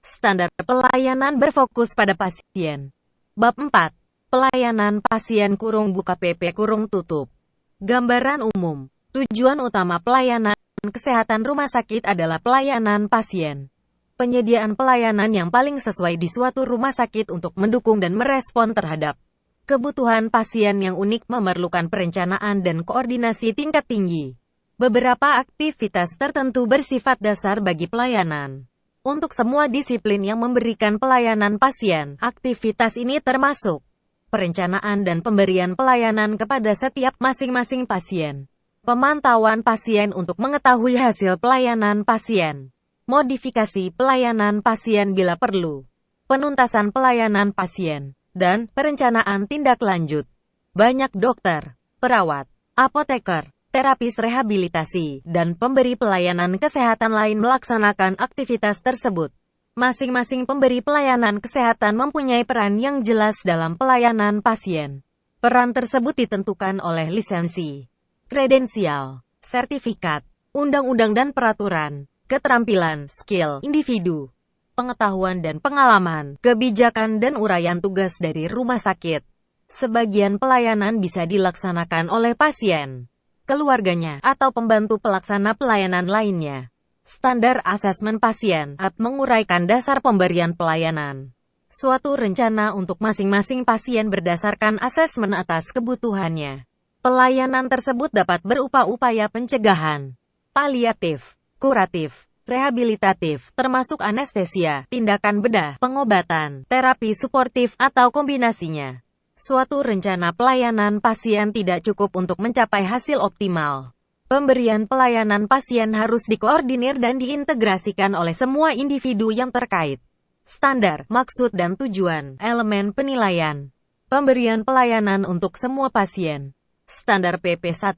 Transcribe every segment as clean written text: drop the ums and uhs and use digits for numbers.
Standar pelayanan berfokus pada pasien. Bab 4. Pelayanan pasien (buka PP tutup). Gambaran umum. Tujuan utama pelayanan kesehatan rumah sakit adalah pelayanan pasien. Penyediaan pelayanan yang paling sesuai di suatu rumah sakit untuk mendukung dan merespon terhadap kebutuhan pasien yang unik memerlukan perencanaan dan koordinasi tingkat tinggi. Beberapa aktivitas tertentu bersifat dasar bagi pelayanan. Untuk semua disiplin yang memberikan pelayanan pasien, aktivitas ini termasuk perencanaan dan pemberian pelayanan kepada setiap masing-masing pasien, pemantauan pasien untuk mengetahui hasil pelayanan pasien, modifikasi pelayanan pasien bila perlu, penuntasan pelayanan pasien, dan perencanaan tindak lanjut. Banyak dokter, perawat, apoteker, terapis rehabilitasi, dan pemberi pelayanan kesehatan lain melaksanakan aktivitas tersebut. Masing-masing pemberi pelayanan kesehatan mempunyai peran yang jelas dalam pelayanan pasien. Peran tersebut ditentukan oleh lisensi, kredensial, sertifikat, undang-undang dan peraturan, keterampilan, skill, individu, pengetahuan dan pengalaman, kebijakan dan uraian tugas dari rumah sakit. Sebagian pelayanan bisa dilaksanakan oleh pasien, keluarganya, atau pembantu pelaksana pelayanan lainnya. Standar asesmen pasien menguraikan dasar pemberian pelayanan. Suatu rencana untuk masing-masing pasien berdasarkan asesmen atas kebutuhannya. Pelayanan tersebut dapat berupa upaya pencegahan, paliatif, kuratif, rehabilitatif, termasuk anestesia, tindakan bedah, pengobatan, terapi suportif, atau kombinasinya. Suatu rencana pelayanan pasien tidak cukup untuk mencapai hasil optimal. Pemberian pelayanan pasien harus dikoordinir dan diintegrasikan oleh semua individu yang terkait. Standar, maksud dan tujuan, elemen penilaian. Pemberian pelayanan untuk semua pasien. Standar PP 1.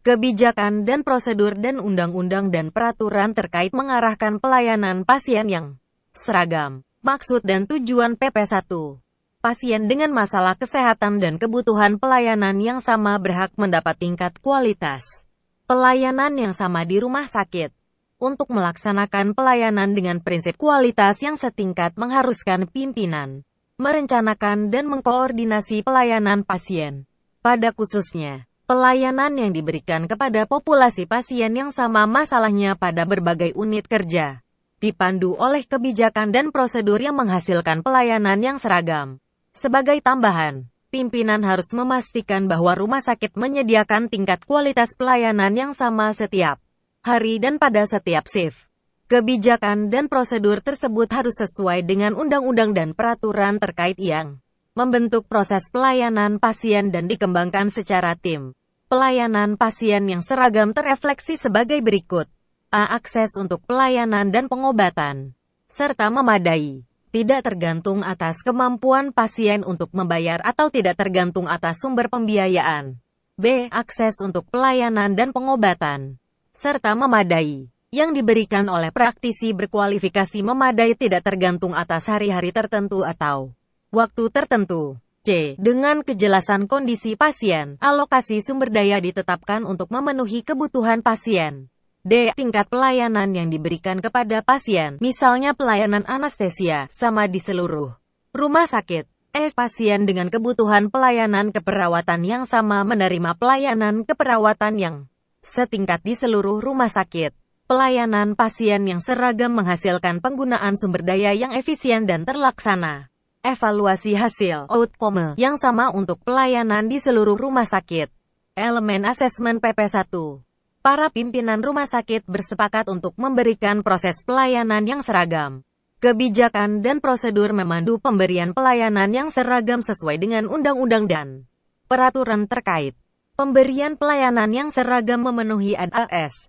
Kebijakan dan prosedur dan undang-undang dan peraturan terkait mengarahkan pelayanan pasien yang seragam. Maksud dan tujuan PP 1. Pasien dengan masalah kesehatan dan kebutuhan pelayanan yang sama berhak mendapat tingkat kualitas pelayanan yang sama di rumah sakit. Untuk melaksanakan pelayanan dengan prinsip kualitas yang setingkat mengharuskan pimpinan merencanakan dan mengkoordinasi pelayanan pasien. Pada khususnya, pelayanan yang diberikan kepada populasi pasien yang sama masalahnya pada berbagai unit kerja, dipandu oleh kebijakan dan prosedur yang menghasilkan pelayanan yang seragam. Sebagai tambahan, pimpinan harus memastikan bahwa rumah sakit menyediakan tingkat kualitas pelayanan yang sama setiap hari dan pada setiap shift. Kebijakan dan prosedur tersebut harus sesuai dengan undang-undang dan peraturan terkait yang membentuk proses pelayanan pasien dan dikembangkan secara tim. Pelayanan pasien yang seragam terefleksi sebagai berikut. A. Akses untuk pelayanan dan pengobatan, serta memadai. Tidak tergantung atas kemampuan pasien untuk membayar atau tidak tergantung atas sumber pembiayaan. B. Akses untuk pelayanan dan pengobatan, serta memadai, yang diberikan oleh praktisi berkualifikasi memadai tidak tergantung atas hari-hari tertentu atau waktu tertentu. C. Dengan kejelasan kondisi pasien, alokasi sumber daya ditetapkan untuk memenuhi kebutuhan pasien. D. Tingkat pelayanan yang diberikan kepada pasien, misalnya pelayanan anestesia, sama di seluruh rumah sakit. E. Pasien dengan kebutuhan pelayanan keperawatan yang sama menerima pelayanan keperawatan yang setingkat di seluruh rumah sakit. Pelayanan pasien yang seragam menghasilkan penggunaan sumber daya yang efisien dan terlaksana. Evaluasi hasil outcome yang sama untuk pelayanan di seluruh rumah sakit. Elemen asesmen PP 1. Para pimpinan rumah sakit bersepakat untuk memberikan proses pelayanan yang seragam. Kebijakan dan prosedur memandu pemberian pelayanan yang seragam sesuai dengan undang-undang dan peraturan terkait. Pemberian pelayanan yang seragam memenuhi ADS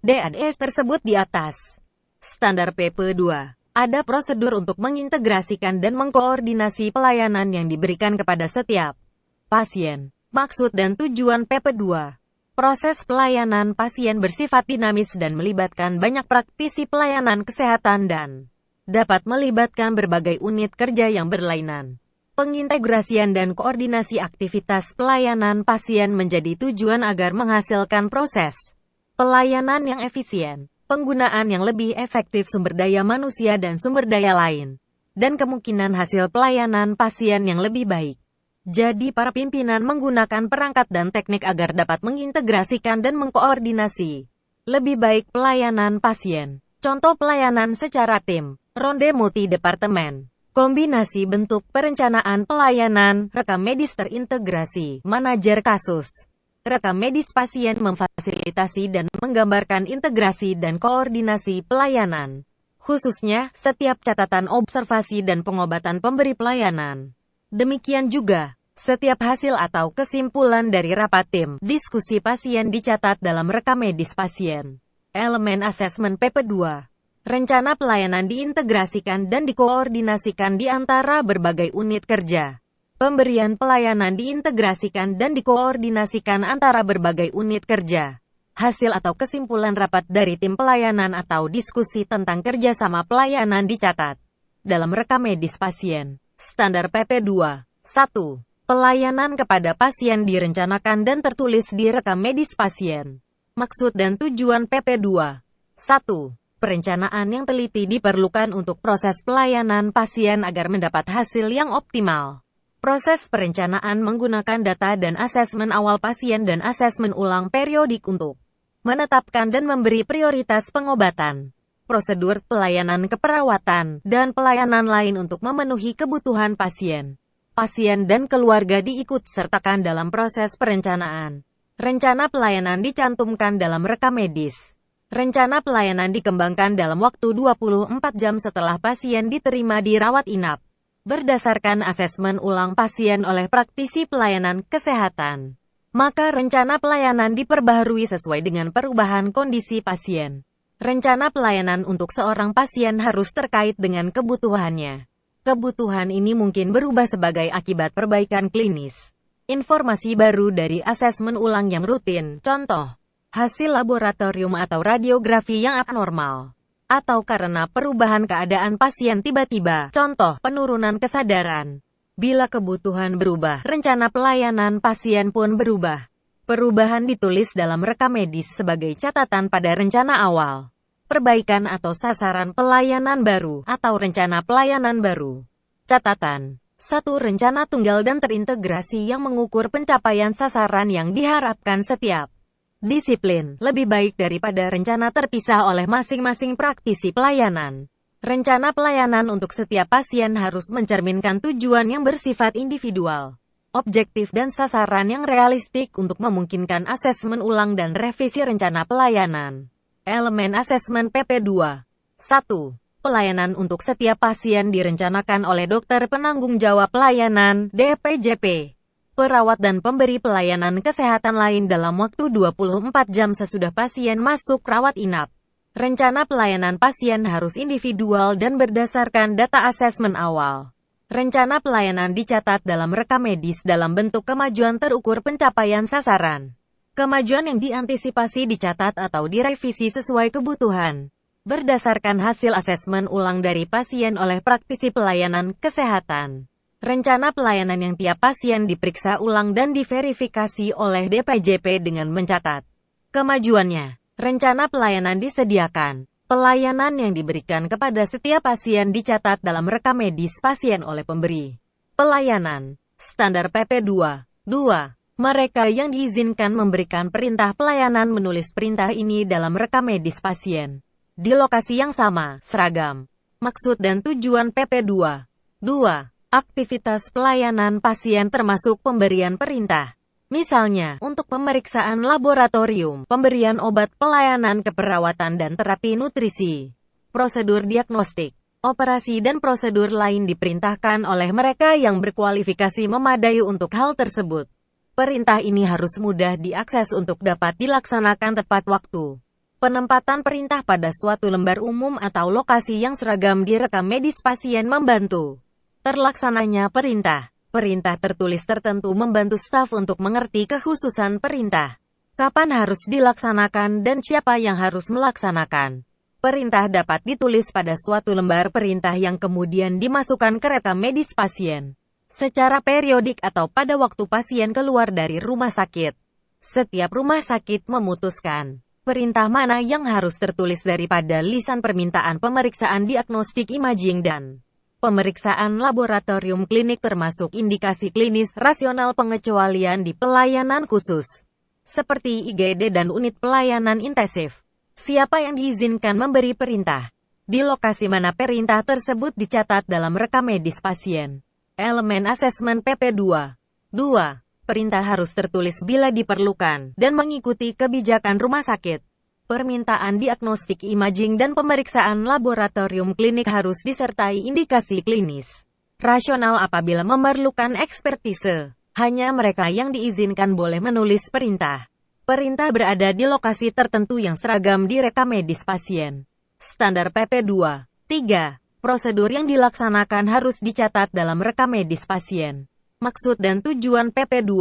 tersebut di atas. Standar PP 2. Ada prosedur untuk mengintegrasikan dan mengkoordinasi pelayanan yang diberikan kepada setiap pasien. Maksud dan tujuan PP 2. Proses pelayanan pasien bersifat dinamis dan melibatkan banyak praktisi pelayanan kesehatan dan dapat melibatkan berbagai unit kerja yang berlainan. Pengintegrasian dan koordinasi aktivitas pelayanan pasien menjadi tujuan agar menghasilkan proses pelayanan yang efisien, penggunaan yang lebih efektif sumber daya manusia dan sumber daya lain. dan kemungkinan hasil pelayanan pasien yang lebih baik. Jadi para pimpinan menggunakan perangkat dan teknik agar dapat mengintegrasikan dan mengkoordinasi lebih baik pelayanan pasien. Contoh pelayanan secara tim, ronde multi-departemen, kombinasi bentuk perencanaan pelayanan, rekam medis terintegrasi, manajer kasus. Rekam medis pasien memfasilitasi dan menggambarkan integrasi dan koordinasi pelayanan. Khususnya, setiap catatan observasi dan pengobatan pemberi pelayanan. Demikian juga, setiap hasil atau kesimpulan dari rapat tim, diskusi pasien dicatat dalam rekam medis pasien. Elemen asesmen PP2. Rencana pelayanan diintegrasikan dan dikoordinasikan di antara berbagai unit kerja. Pemberian pelayanan diintegrasikan dan dikoordinasikan antara berbagai unit kerja. Hasil atau kesimpulan rapat dari tim pelayanan atau diskusi tentang kerjasama pelayanan dicatat dalam rekam medis pasien. Standar PP2. 1. Pelayanan kepada pasien direncanakan dan tertulis di rekam medis pasien. Maksud dan tujuan PP2. 1. Perencanaan yang teliti diperlukan untuk proses pelayanan pasien agar mendapat hasil yang optimal. Proses perencanaan menggunakan data dan asesmen awal pasien dan asesmen ulang periodik untuk menetapkan dan memberi prioritas pengobatan, prosedur pelayanan keperawatan, dan pelayanan lain untuk memenuhi kebutuhan pasien. Pasien dan keluarga diikut sertakan dalam proses perencanaan. Rencana pelayanan dicantumkan dalam rekam medis. Rencana pelayanan dikembangkan dalam waktu 24 jam setelah pasien diterima di rawat inap. Berdasarkan asesmen ulang pasien oleh praktisi pelayanan kesehatan. Maka rencana pelayanan diperbaharui sesuai dengan perubahan kondisi pasien. Rencana pelayanan untuk seorang pasien harus terkait dengan kebutuhannya. Kebutuhan ini mungkin berubah sebagai akibat perbaikan klinis. Informasi baru dari asesmen ulang yang rutin, contoh, hasil laboratorium atau radiografi yang abnormal. Atau karena perubahan keadaan pasien tiba-tiba, contoh, penurunan kesadaran. Bila kebutuhan berubah, rencana pelayanan pasien pun berubah. Perubahan ditulis dalam rekam medis sebagai catatan pada rencana awal. Perbaikan atau sasaran pelayanan baru, atau rencana pelayanan baru. Catatan. 1. Rencana tunggal dan terintegrasi yang mengukur pencapaian sasaran yang diharapkan setiap disiplin, lebih baik daripada rencana terpisah oleh masing-masing praktisi pelayanan. Rencana pelayanan untuk setiap pasien harus mencerminkan tujuan yang bersifat individual, objektif dan sasaran yang realistik untuk memungkinkan asesmen ulang dan revisi rencana pelayanan. Elemen asesmen PP2. 1. Pelayanan untuk setiap pasien direncanakan oleh dokter penanggung jawab pelayanan, DPJP, perawat dan pemberi pelayanan kesehatan lain dalam waktu 24 jam sesudah pasien masuk rawat inap. Rencana pelayanan pasien harus individual dan berdasarkan data asesmen awal. Rencana pelayanan dicatat dalam rekam medis dalam bentuk kemajuan terukur pencapaian sasaran. Kemajuan yang diantisipasi dicatat atau direvisi sesuai kebutuhan. Berdasarkan hasil asesmen ulang dari pasien oleh praktisi pelayanan kesehatan. Rencana pelayanan yang tiap pasien diperiksa ulang dan diverifikasi oleh DPJP dengan mencatat kemajuannya. Rencana pelayanan disediakan. Pelayanan yang diberikan kepada setiap pasien dicatat dalam rekam medis pasien oleh pemberi pelayanan. Standar PP2. 2. Mereka yang diizinkan memberikan perintah pelayanan menulis perintah ini dalam rekam medis pasien. Di lokasi yang sama, seragam. Maksud dan tujuan PP2. 2. Aktivitas pelayanan pasien termasuk pemberian perintah. Misalnya, untuk pemeriksaan laboratorium, pemberian obat, pelayanan keperawatan dan terapi nutrisi. Prosedur diagnostik, operasi dan prosedur lain diperintahkan oleh mereka yang berkualifikasi memadai untuk hal tersebut. Perintah ini harus mudah diakses untuk dapat dilaksanakan tepat waktu. Penempatan perintah pada suatu lembar umum atau lokasi yang seragam di rekam medis pasien membantu terlaksananya perintah. Perintah tertulis tertentu membantu staf untuk mengerti kekhususan perintah. Kapan harus dilaksanakan dan siapa yang harus melaksanakan. Perintah dapat ditulis pada suatu lembar perintah yang kemudian dimasukkan ke rekam medis pasien secara periodik atau pada waktu pasien keluar dari rumah sakit. Setiap rumah sakit memutuskan perintah mana yang harus tertulis daripada lisan permintaan pemeriksaan diagnostik imaging dan Pemeriksaan laboratorium klinik termasuk indikasi klinis rasional pengecualian di pelayanan khusus, seperti IGD dan unit pelayanan intensif. Siapa yang diizinkan memberi perintah? Di lokasi mana perintah tersebut dicatat dalam rekam medis pasien. Elemen asesmen PP2. 2. Perintah harus tertulis bila diperlukan, dan mengikuti kebijakan rumah sakit. Permintaan diagnostik imaging dan pemeriksaan laboratorium klinik harus disertai indikasi klinis rasional apabila memerlukan ekspertise. Hanya mereka yang diizinkan boleh menulis perintah. Perintah berada di lokasi tertentu yang seragam di rekam medis pasien. Standar PP2. 3. Prosedur yang dilaksanakan harus dicatat dalam rekam medis pasien. Maksud dan tujuan PP2.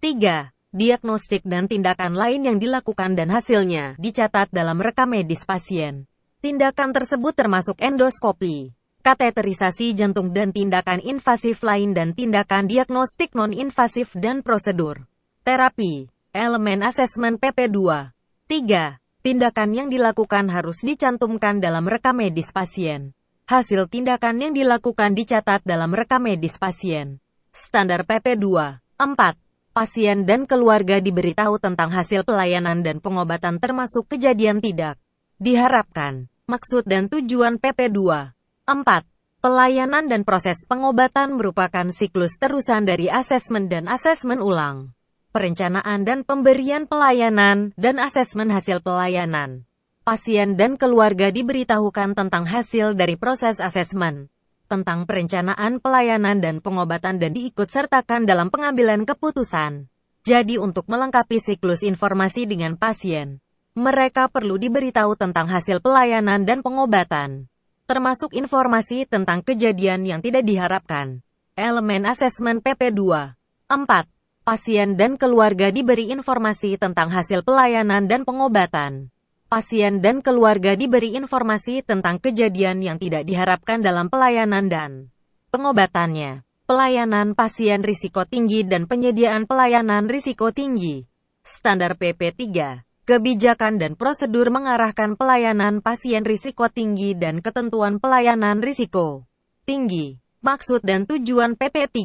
3. Diagnostik dan tindakan lain yang dilakukan dan hasilnya dicatat dalam rekam medis pasien. Tindakan tersebut termasuk endoskopi, kateterisasi jantung dan tindakan invasif lain dan tindakan diagnostik non-invasif dan prosedur terapi. Elemen asesmen PP2. 3. Tindakan yang dilakukan harus dicantumkan dalam rekam medis pasien. Hasil tindakan yang dilakukan dicatat dalam rekam medis pasien. Standar PP2. 4. Pasien dan keluarga diberitahu tentang hasil pelayanan dan pengobatan termasuk kejadian tidak diharapkan. Maksud dan tujuan PP2. 4. Pelayanan dan proses pengobatan merupakan siklus terusan dari asesmen dan asesmen ulang, perencanaan dan pemberian pelayanan, dan asesmen hasil pelayanan. Pasien dan keluarga diberitahukan tentang hasil dari proses asesmen, tentang perencanaan pelayanan dan pengobatan dan diikutsertakan dalam pengambilan keputusan. Jadi untuk melengkapi siklus informasi dengan pasien, mereka perlu diberitahu tentang hasil pelayanan dan pengobatan, termasuk informasi tentang kejadian yang tidak diharapkan. Elemen asesmen PP2. 4. Pasien dan keluarga diberi informasi tentang hasil pelayanan dan pengobatan. Pasien dan keluarga diberi informasi tentang kejadian yang tidak diharapkan dalam pelayanan dan pengobatannya. Pelayanan pasien risiko tinggi dan penyediaan pelayanan risiko tinggi. Standar PP3. Kebijakan dan prosedur mengarahkan pelayanan pasien risiko tinggi dan ketentuan pelayanan risiko tinggi. Maksud dan tujuan PP3.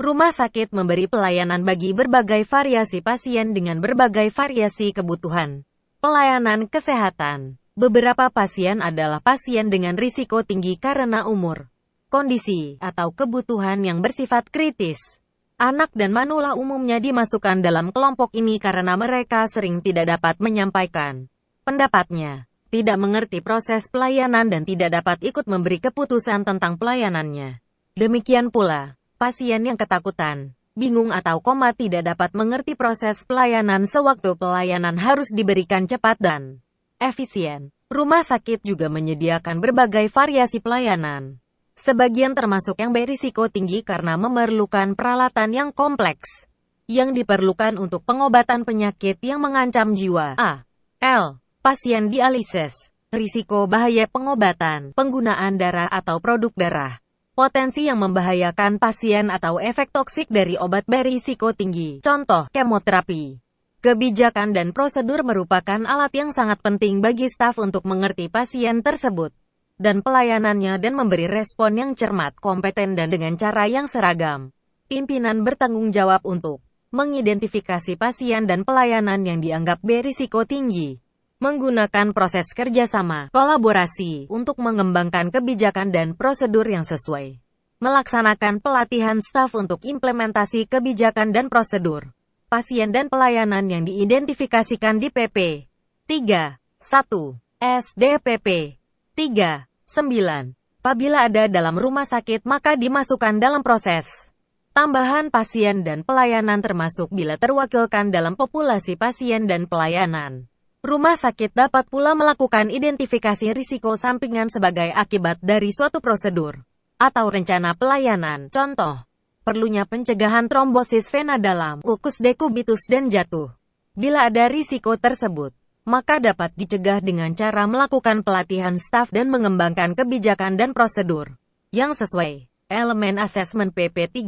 Rumah sakit memberi pelayanan bagi berbagai variasi pasien dengan berbagai variasi kebutuhan pelayanan kesehatan. Beberapa pasien adalah pasien dengan risiko tinggi karena umur, kondisi, atau kebutuhan yang bersifat kritis. Anak dan manula umumnya dimasukkan dalam kelompok ini karena mereka sering tidak dapat menyampaikan pendapatnya, tidak mengerti proses pelayanan dan tidak dapat ikut memberi keputusan tentang pelayanannya. Demikian pula, pasien yang ketakutan, bingung atau koma tidak dapat mengerti proses pelayanan sewaktu pelayanan harus diberikan cepat dan efisien. Rumah sakit juga menyediakan berbagai variasi pelayanan. Sebagian termasuk yang berisiko tinggi karena memerlukan peralatan yang kompleks, yang diperlukan untuk pengobatan penyakit yang mengancam jiwa. A. L. Pasien dialisis. Risiko bahaya pengobatan, penggunaan darah atau produk darah. Potensi yang membahayakan pasien atau efek toksik dari obat berisiko tinggi. Contoh, kemoterapi. Kebijakan dan prosedur merupakan alat yang sangat penting bagi staf untuk mengerti pasien tersebut dan pelayanannya dan memberi respon yang cermat, kompeten dan dengan cara yang seragam. Pimpinan bertanggung jawab untuk mengidentifikasi pasien dan pelayanan yang dianggap berisiko tinggi, menggunakan proses kerjasama, kolaborasi, untuk mengembangkan kebijakan dan prosedur yang sesuai. Melaksanakan pelatihan staf untuk implementasi kebijakan dan prosedur pasien dan pelayanan yang diidentifikasikan di PP 3.1 SDPP 3.9. Apabila ada dalam rumah sakit maka dimasukkan dalam proses tambahan pasien dan pelayanan termasuk bila terwakilkan dalam populasi pasien dan pelayanan. Rumah sakit dapat pula melakukan identifikasi risiko sampingan sebagai akibat dari suatu prosedur atau rencana pelayanan. Contoh, perlunya pencegahan trombosis vena dalam, ulkus dekubitus dan jatuh. Bila ada risiko tersebut, maka dapat dicegah dengan cara melakukan pelatihan staf dan mengembangkan kebijakan dan prosedur yang sesuai. Elemen asesmen PP3.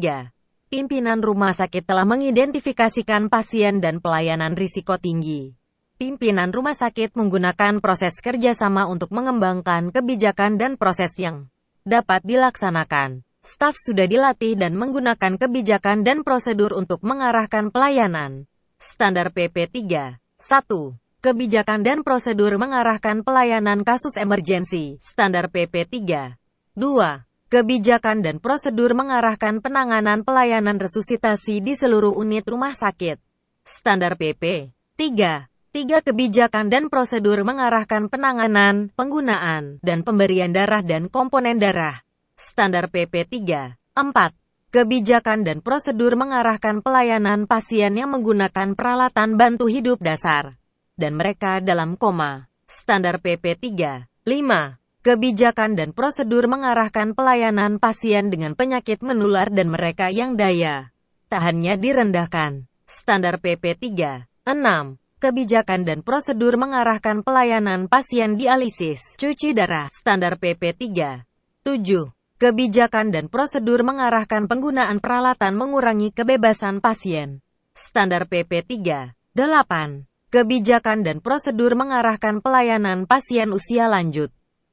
Pimpinan rumah sakit telah mengidentifikasikan pasien dan pelayanan risiko tinggi. Pimpinan rumah sakit menggunakan proses kerjasama untuk mengembangkan kebijakan dan proses yang dapat dilaksanakan. Staf sudah dilatih dan menggunakan kebijakan dan prosedur untuk mengarahkan pelayanan. Standar PP 3. 1. Kebijakan dan prosedur mengarahkan pelayanan kasus emergensi. Standar PP 3. 2. Kebijakan dan prosedur mengarahkan penanganan pelayanan resusitasi di seluruh unit rumah sakit. Standar PP 3. 3. Kebijakan dan prosedur mengarahkan penanganan, penggunaan, dan pemberian darah dan komponen darah. Standar PP 3. 4. Kebijakan dan prosedur mengarahkan pelayanan pasien yang menggunakan peralatan bantu hidup dasar dan mereka dalam koma. Standar PP 3. 5. Kebijakan dan prosedur mengarahkan pelayanan pasien dengan penyakit menular dan mereka yang daya tahannya direndahkan. Standar PP 3. 6. Kebijakan dan prosedur mengarahkan pelayanan pasien dialisis, cuci darah. Standar PP 3. 7. Kebijakan dan prosedur mengarahkan penggunaan peralatan mengurangi kebebasan pasien. Standar PP 3. 8. Kebijakan dan prosedur mengarahkan pelayanan pasien usia lanjut,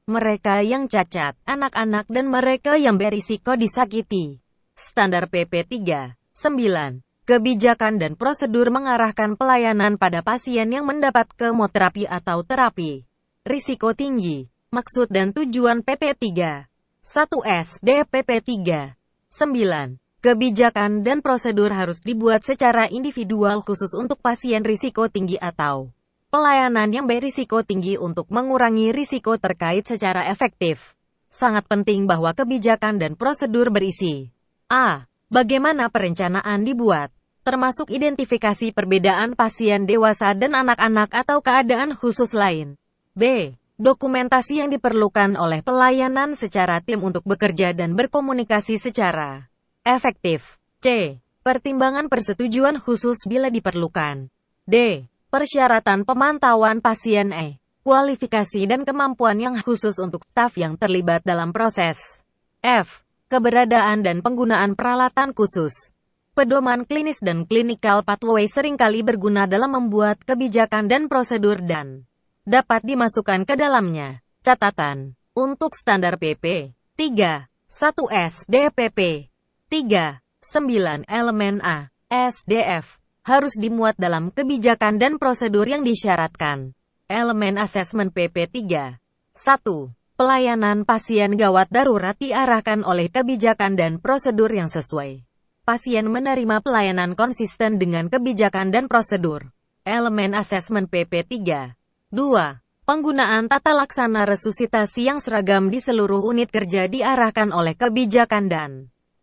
mereka yang cacat, anak-anak dan mereka yang berisiko disakiti. Standar PP 3. 9. Kebijakan dan prosedur mengarahkan pelayanan pada pasien yang mendapat kemoterapi atau terapi risiko tinggi. Maksud dan tujuan PP 3. 1 SDP 3. 9. Kebijakan dan prosedur harus dibuat secara individual khusus untuk pasien risiko tinggi atau pelayanan yang berisiko tinggi untuk mengurangi risiko terkait secara efektif. Sangat penting bahwa kebijakan dan prosedur berisi A. Bagaimana perencanaan dibuat, termasuk identifikasi perbedaan pasien dewasa dan anak-anak atau keadaan khusus lain. B. Dokumentasi yang diperlukan oleh pelayanan secara tim untuk bekerja dan berkomunikasi secara efektif. C. Pertimbangan persetujuan khusus bila diperlukan. D. Persyaratan pemantauan pasien. E. Kualifikasi dan kemampuan yang khusus untuk staf yang terlibat dalam proses. F. Keberadaan dan penggunaan peralatan khusus. Pedoman klinis dan clinical pathway seringkali berguna dalam membuat kebijakan dan prosedur dan dapat dimasukkan ke dalamnya. Catatan. Untuk standar PP 3. 1 SDPP 3. 9. Elemen A, SDF, harus dimuat dalam kebijakan dan prosedur yang disyaratkan. Elemen asesmen PP 3. 1. Pelayanan pasien gawat darurat diarahkan oleh kebijakan dan prosedur yang sesuai. Pasien menerima pelayanan konsisten dengan kebijakan dan prosedur. Elemen asesmen PP 3. 2. Penggunaan tata laksana resusitasi yang seragam di seluruh unit kerja diarahkan oleh kebijakan dan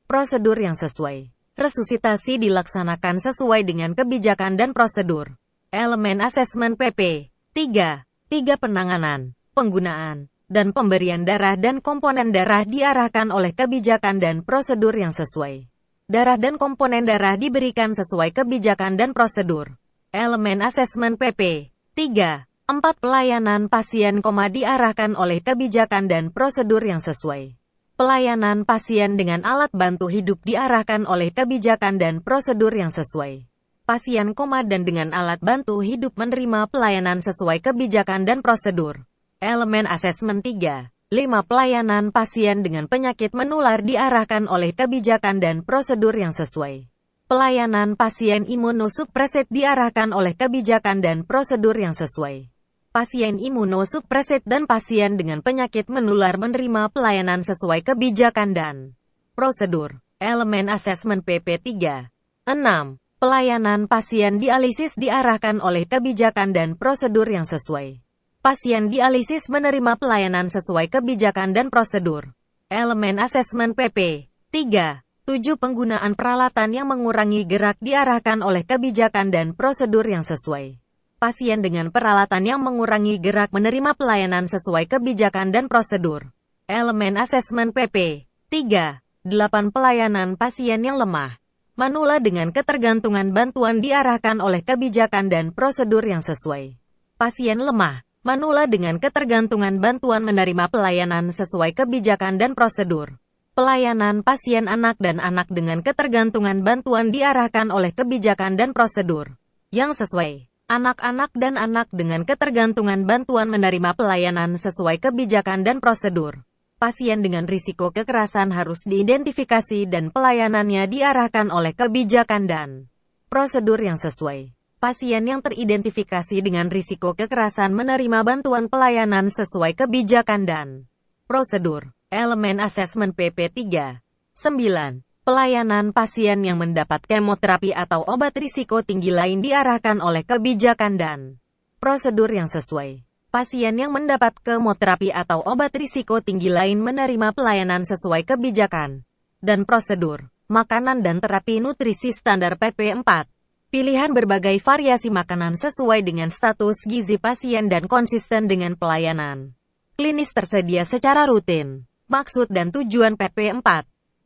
prosedur yang sesuai. Resusitasi dilaksanakan sesuai dengan kebijakan dan prosedur. Elemen asesmen PP 3. 3. Penanganan, penggunaan, dan pemberian darah dan komponen darah diarahkan oleh kebijakan dan prosedur yang sesuai. Darah dan komponen darah diberikan sesuai kebijakan dan prosedur. Elemen asesmen PP 3. 4. Pelayanan pasien diarahkan oleh kebijakan dan prosedur yang sesuai. Pelayanan pasien dengan alat bantu hidup diarahkan oleh kebijakan dan prosedur yang sesuai. Pasien koma dan dengan alat bantu hidup menerima pelayanan sesuai kebijakan dan prosedur. Elemen asesmen 3. 5. Pelayanan pasien dengan penyakit menular diarahkan oleh kebijakan dan prosedur yang sesuai. Pelayanan pasien imunosupresit diarahkan oleh kebijakan dan prosedur yang sesuai. Pasien imunosupresit dan pasien dengan penyakit menular menerima pelayanan sesuai kebijakan dan prosedur. Elemen asesmen PP 3. 6. Pelayanan pasien dialisis diarahkan oleh kebijakan dan prosedur yang sesuai. Pasien dialisis menerima pelayanan sesuai kebijakan dan prosedur. Elemen asesmen PP 3. 7. Penggunaan peralatan yang mengurangi gerak diarahkan oleh kebijakan dan prosedur yang sesuai. Pasien dengan peralatan yang mengurangi gerak menerima pelayanan sesuai kebijakan dan prosedur. Elemen asesmen PP 3. 8. Pelayanan pasien yang lemah, manula dengan ketergantungan bantuan diarahkan oleh kebijakan dan prosedur yang sesuai. Pasien lemah, manula dengan ketergantungan bantuan menerima pelayanan sesuai kebijakan dan prosedur. Pelayanan pasien anak dan anak dengan ketergantungan bantuan diarahkan oleh kebijakan dan prosedur yang sesuai. Anak-anak dan anak dengan ketergantungan bantuan menerima pelayanan sesuai kebijakan dan prosedur. pasien dengan risiko kekerasan harus diidentifikasi dan pelayanannya diarahkan oleh kebijakan dan prosedur yang sesuai. Pasien yang teridentifikasi dengan risiko kekerasan menerima bantuan pelayanan sesuai kebijakan dan prosedur. Elemen asesmen PP3. 9. Pelayanan pasien yang mendapat kemoterapi atau obat risiko tinggi lain diarahkan oleh kebijakan dan prosedur yang sesuai. Pasien yang mendapat kemoterapi atau obat risiko tinggi lain menerima pelayanan sesuai kebijakan dan prosedur. Makanan dan terapi nutrisi standar PP4. Pilihan berbagai variasi makanan sesuai dengan status gizi pasien dan konsisten dengan pelayanan klinis tersedia secara rutin. Maksud dan tujuan PP4.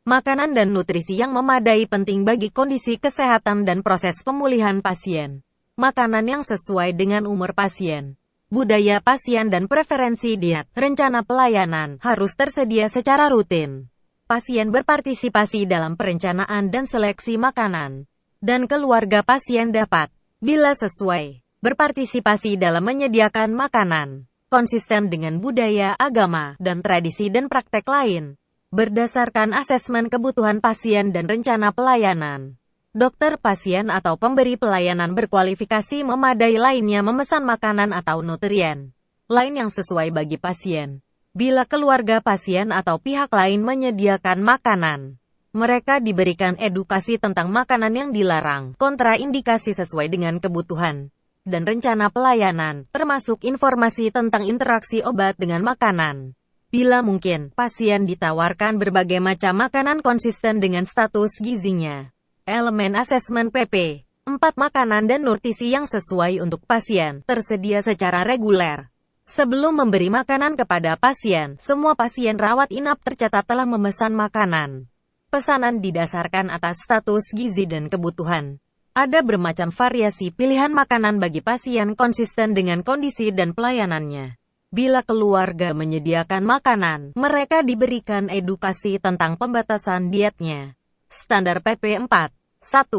Makanan dan nutrisi yang memadai penting bagi kondisi kesehatan dan proses pemulihan pasien. Makanan yang sesuai dengan umur pasien, budaya pasien dan preferensi diet. Rencana pelayanan harus tersedia secara rutin. Pasien berpartisipasi dalam perencanaan dan seleksi makanan. Dan keluarga pasien dapat, bila sesuai, berpartisipasi dalam menyediakan makanan. Konsisten dengan budaya, agama, dan tradisi dan praktek lain. Berdasarkan asesmen kebutuhan pasien dan rencana pelayanan. Dokter pasien atau pemberi pelayanan berkualifikasi memadai lainnya memesan makanan atau nutrien lain yang sesuai bagi pasien. Bila keluarga pasien atau pihak lain menyediakan makanan, mereka diberikan edukasi tentang makanan yang dilarang, kontraindikasi sesuai dengan kebutuhan, dan rencana pelayanan, termasuk informasi tentang interaksi obat dengan makanan. Bila mungkin, pasien ditawarkan berbagai macam makanan konsisten dengan status gizinya. Elemen asesmen PP. 4. Makanan dan nutrisi yang sesuai untuk pasien, tersedia secara reguler. Sebelum memberi makanan kepada pasien, semua pasien rawat inap tercatat telah memesan makanan. Pesanan didasarkan atas status gizi dan kebutuhan. Ada bermacam variasi pilihan makanan bagi pasien konsisten dengan kondisi dan pelayanannya. Bila keluarga menyediakan makanan, mereka diberikan edukasi tentang pembatasan dietnya. Standar PP4. 1.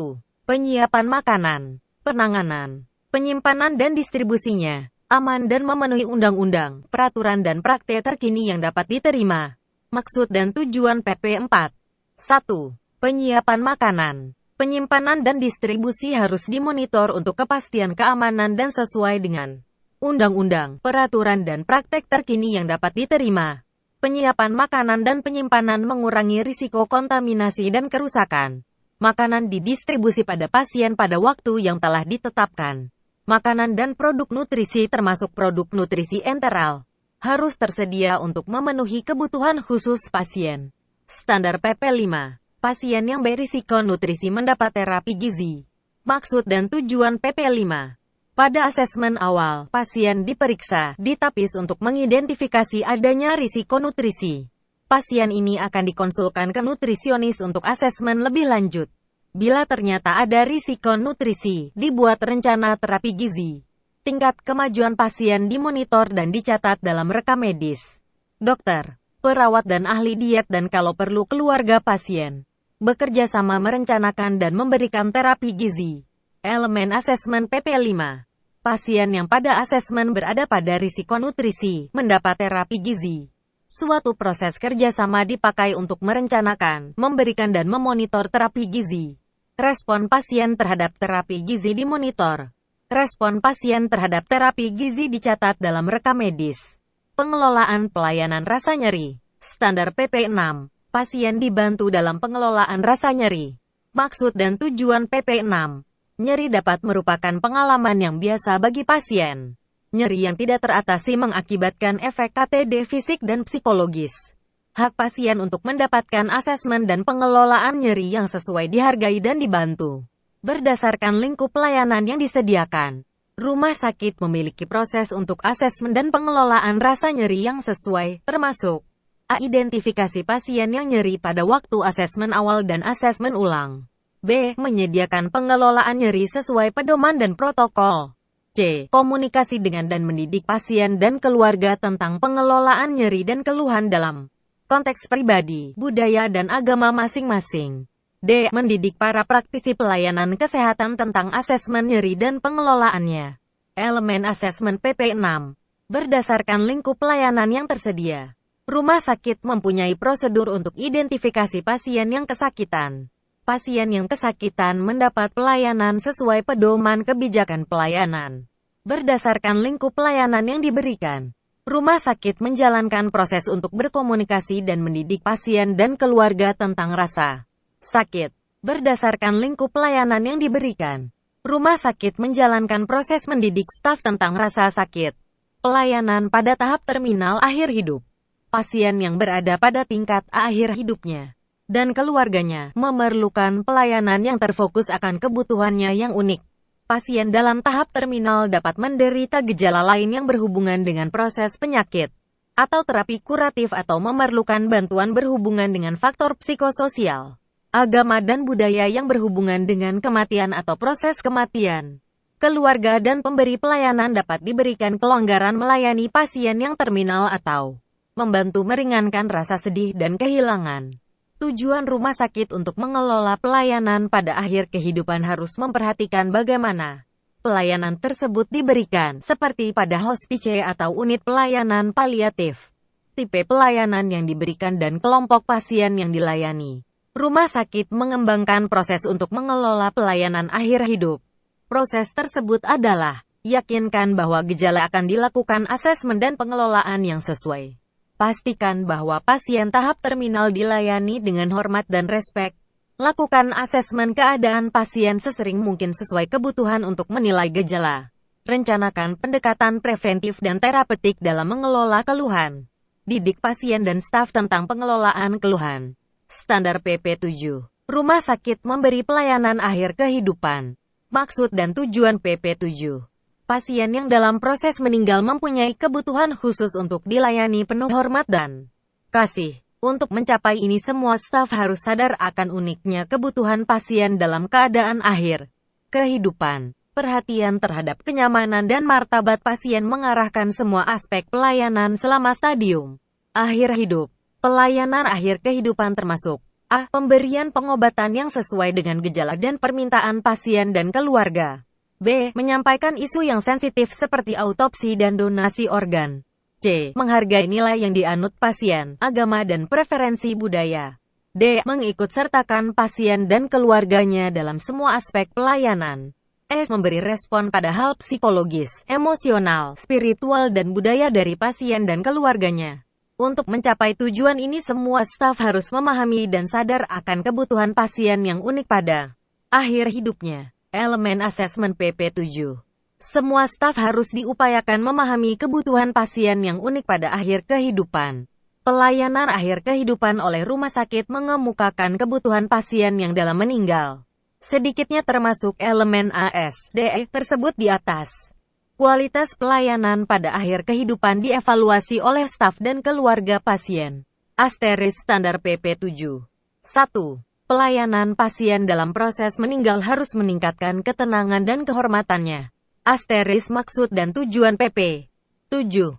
Penyiapan makanan, penanganan, penyimpanan dan distribusinya aman dan memenuhi undang-undang, peraturan dan praktek terkini yang dapat diterima. Maksud dan tujuan PP4. 1. Penyiapan makanan, penyimpanan dan distribusi harus dimonitor untuk kepastian keamanan dan sesuai dengan undang-undang, peraturan dan praktek terkini yang dapat diterima. Penyiapan makanan dan penyimpanan mengurangi risiko kontaminasi dan kerusakan. Makanan didistribusi pada pasien pada waktu yang telah ditetapkan. Makanan dan produk nutrisi termasuk produk nutrisi enteral harus tersedia untuk memenuhi kebutuhan khusus pasien. Standar PP5. Pasien yang berisiko nutrisi mendapat terapi gizi. Maksud dan tujuan PP5. Pada asesmen awal, pasien diperiksa, ditapis untuk mengidentifikasi adanya risiko nutrisi. Pasien ini akan dikonsulkan ke nutrisionis untuk asesmen lebih lanjut. Bila ternyata ada risiko nutrisi, dibuat rencana terapi gizi. Tingkat kemajuan pasien dimonitor dan dicatat dalam rekam medis. Dokter, perawat dan ahli diet dan kalau perlu keluarga pasien bekerja sama merencanakan dan memberikan terapi gizi. Elemen asesmen PP5. Pasien yang pada asesmen berada pada risiko nutrisi, mendapat terapi gizi. Suatu proses kerjasama dipakai untuk merencanakan, memberikan dan memonitor terapi gizi. Respon pasien terhadap terapi gizi dimonitor. Respon pasien terhadap terapi gizi dicatat dalam rekam medis. Pengelolaan pelayanan rasa nyeri. Standar PP6. Pasien dibantu dalam pengelolaan rasa nyeri. Maksud dan tujuan PP6. Nyeri dapat merupakan pengalaman yang biasa bagi pasien. Nyeri yang tidak teratasi mengakibatkan efek KTD fisik dan psikologis. Hak pasien untuk mendapatkan asesmen dan pengelolaan nyeri yang sesuai dihargai dan dibantu. Berdasarkan lingkup pelayanan yang disediakan, rumah sakit memiliki proses untuk asesmen dan pengelolaan rasa nyeri yang sesuai, termasuk A. Identifikasi pasien yang nyeri pada waktu asesmen awal dan asesmen ulang. B. Menyediakan pengelolaan nyeri sesuai pedoman dan protokol. C. Komunikasi dengan dan mendidik pasien dan keluarga tentang pengelolaan nyeri dan keluhan dalam konteks pribadi, budaya dan agama masing-masing. D. Mendidik para praktisi pelayanan kesehatan tentang asesmen nyeri dan pengelolaannya. Elemen asesmen PP6. Berdasarkan lingkup pelayanan yang tersedia, Rumah sakit mempunyai prosedur untuk identifikasi pasien yang kesakitan. Pasien yang kesakitan mendapat pelayanan sesuai pedoman kebijakan pelayanan. Berdasarkan lingkup pelayanan yang diberikan, rumah sakit menjalankan proses untuk berkomunikasi dan mendidik pasien dan keluarga tentang rasa sakit. Berdasarkan lingkup pelayanan yang diberikan, rumah sakit menjalankan proses mendidik staf tentang rasa sakit. Pelayanan pada tahap terminal akhir hidup. Pasien yang berada pada tingkat akhir hidupnya dan keluarganya memerlukan pelayanan yang terfokus akan kebutuhannya yang unik. Pasien dalam tahap terminal dapat menderita gejala lain yang berhubungan dengan proses penyakit atau terapi kuratif atau memerlukan bantuan berhubungan dengan faktor psikososial, agama dan budaya yang berhubungan dengan kematian atau proses kematian. Keluarga dan pemberi pelayanan dapat diberikan kelonggaran melayani pasien yang terminal atau membantu meringankan rasa sedih dan kehilangan. Tujuan rumah sakit untuk mengelola pelayanan pada akhir kehidupan harus memperhatikan bagaimana pelayanan tersebut diberikan, seperti pada hospice atau unit pelayanan paliatif, tipe pelayanan yang diberikan dan kelompok pasien yang dilayani. Rumah sakit mengembangkan proses untuk mengelola pelayanan akhir hidup. Proses tersebut adalah, yakinkan bahwa gejala akan dilakukan asesmen dan pengelolaan yang sesuai. Pastikan bahwa pasien tahap terminal dilayani dengan hormat dan respek. Lakukan asesmen keadaan pasien sesering mungkin sesuai kebutuhan untuk menilai gejala. Rencanakan pendekatan preventif dan terapeutik dalam mengelola keluhan. Didik pasien dan staf tentang pengelolaan keluhan. Standar PP7. Rumah sakit memberi pelayanan akhir kehidupan. Maksud dan tujuan PP7. Pasien yang dalam proses meninggal mempunyai kebutuhan khusus untuk dilayani penuh hormat dan kasih. Untuk mencapai ini semua staf harus sadar akan uniknya kebutuhan pasien dalam keadaan akhir kehidupan. Perhatian terhadap kenyamanan dan martabat pasien mengarahkan semua aspek pelayanan selama stadium akhir hidup. Pelayanan akhir kehidupan termasuk A. Pemberian pengobatan yang sesuai dengan gejala dan permintaan pasien dan keluarga. B. Menyampaikan isu yang sensitif seperti autopsi dan donasi organ. C. Menghargai nilai yang dianut pasien, agama dan preferensi budaya. D. Mengikut sertakan pasien dan keluarganya dalam semua aspek pelayanan. E. Memberi respon pada hal psikologis, emosional, spiritual dan budaya dari pasien dan keluarganya. Untuk mencapai tujuan ini semua staf harus memahami dan sadar akan kebutuhan pasien yang unik pada akhir hidupnya. Elemen asesmen PP7. Semua staf harus diupayakan memahami kebutuhan pasien yang unik pada akhir kehidupan. Pelayanan akhir kehidupan oleh rumah sakit mengemukakan kebutuhan pasien yang dalam meninggal. Sedikitnya termasuk elemen ASDE tersebut di atas. Kualitas pelayanan pada akhir kehidupan dievaluasi oleh staf dan keluarga pasien. Asterisk standar PP7. 1. Pelayanan pasien dalam proses meninggal harus meningkatkan ketenangan dan kehormatannya. Asterisk maksud dan tujuan PP. 7. 1.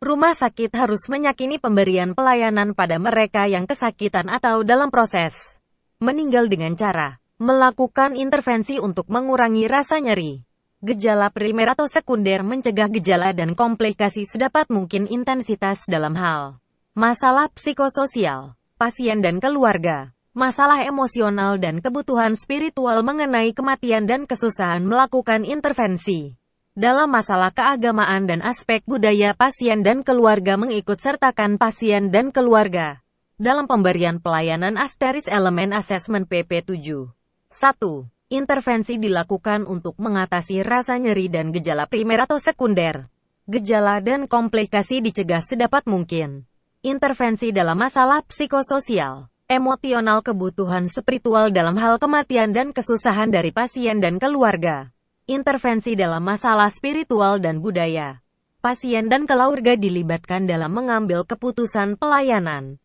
Rumah sakit harus meyakini pemberian pelayanan pada mereka yang kesakitan atau dalam proses meninggal dengan cara melakukan intervensi untuk mengurangi rasa nyeri, gejala primer atau sekunder, mencegah gejala dan komplikasi sedapat mungkin intensitas dalam hal masalah psikososial pasien dan keluarga. Masalah emosional dan kebutuhan spiritual mengenai kematian dan kesusahan melakukan intervensi. Dalam masalah keagamaan dan aspek budaya pasien dan keluarga mengikut sertakan pasien dan keluarga. Dalam pemberian pelayanan asterisk elemen asesmen PP7. 1. Intervensi dilakukan untuk mengatasi rasa nyeri dan gejala primer atau sekunder. Gejala dan komplikasi dicegah sedapat mungkin. Intervensi dalam masalah psikososial, emosional, kebutuhan spiritual dalam hal kematian dan kesusahan dari pasien dan keluarga. Intervensi dalam masalah spiritual dan budaya. Pasien dan keluarga dilibatkan dalam mengambil keputusan pelayanan.